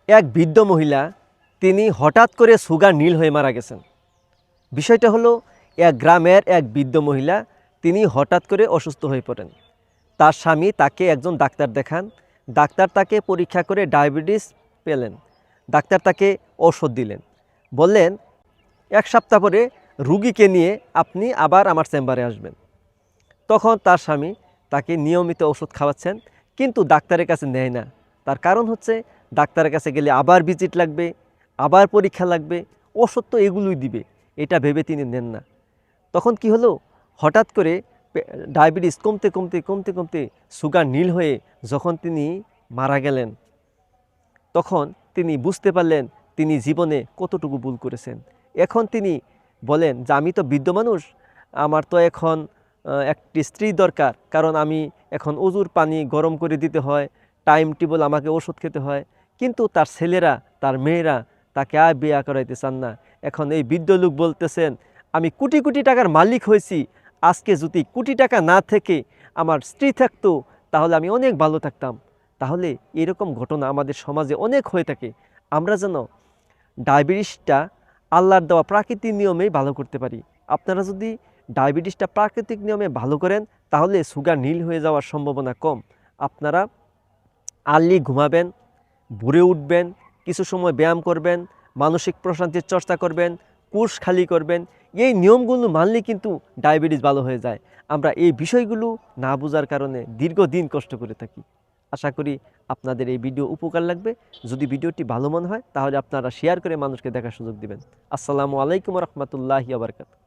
এক বৃদ্ধ মহিলা তিনি হঠাৎ করে সুগার নীল হয়ে মারা গেছেন। বিষয়টা হলো এক গ্রামের এক বৃদ্ধ মহিলা তিনি হঠাৎ করে অসুস্থ হয়ে পড়েন। তার স্বামী তাকে একজন ডাক্তার দেখান। ডাক্তার তাকে পরীক্ষা করে ডায়াবেটিস পেলেন। ডাক্তার তাকে ঔষধ দিলেন, বললেন 1 সপ্তাহ পরে রুগীকে নিয়ে আপনি আবার আমার চেম্বারে আসবেন। তখন তার স্বামী তাকে নিয়মিত ওষুধ খাওয়াচ্ছেন, কিন্তু ডাক্তারের কাছে নেয় না। তার কারণ হচ্ছে ডাক্তারের কাছে গেলে আবার ভিজিট লাগবে, আবার পরীক্ষা লাগবে, ওষুধ তো এগুলোই দিবে, এটা ভেবে তিনি নেন না। তখন কি হলো, হঠাৎ করে ডায়াবেটিস কমতে কমতে কমতে কমতে সুগার নীল হয়ে যখন তিনি মারা গেলেন, তখন তিনি বুঝতে পারলেন তিনি জীবনে কতটুকু ভুল করেছেন। এখন তিনি বলেন যে আমি তো বৃদ্ধ মানুষ, আমার তো এখন একটি স্ত্রী দরকার, কারণ আমি এখন অজুর পানি গরম করে দিতে হয়, টাইম টেবল আমাকে ওষুধ খেতে হয়। কিন্তু তার ছেলেরা, তার মেয়েরা তাকে আর বিয়ে করাইতে চান না। এখন এই বৃদ্ধ লোক বলতেছেন আমি কোটি কোটি টাকার মালিক হয়েছি, আজকে যদি কোটি টাকা না থেকে আমার স্ত্রী থাকতো তাহলে আমি অনেক ভালো থাকতাম। তাহলে এরকম ঘটনা আমাদের সমাজে অনেক হয়ে থাকে। আমরা যেন ডায়াবেটিসটা আল্লাহর দেওয়া প্রাকৃতিক নিয়মেই ভালো করতে পারি। আপনারা যদি ডায়াবেটিসটা প্রাকৃতিক নিয়মে ভালো করেন তাহলে সুগার নীল হয়ে যাওয়ার সম্ভাবনা কম। আপনারা আর্লি ঘুমাবেন, ভোরে উঠবেন, কিছু সময় ব্যায়াম করবেন, মানসিক প্রশান্তির চর্চা করবেন, কোষ খালি করবেন। এই নিয়মগুলো মানলে কিন্তু ডায়াবেটিস ভালো হয়ে যায়। আমরা এই বিষয়গুলো না বোঝার কারণে দীর্ঘদিন কষ্ট করে থাকি। আশা করি আপনাদের এই ভিডিও উপকার লাগবে। যদি ভিডিওটি ভালো মনে হয় তাহলে আপনারা শেয়ার করে মানুষকে দেখার সুযোগ দিবেন। আসসালামু আলাইকুম রহমতুল্লাহি ওয়া বারাকাতুহু।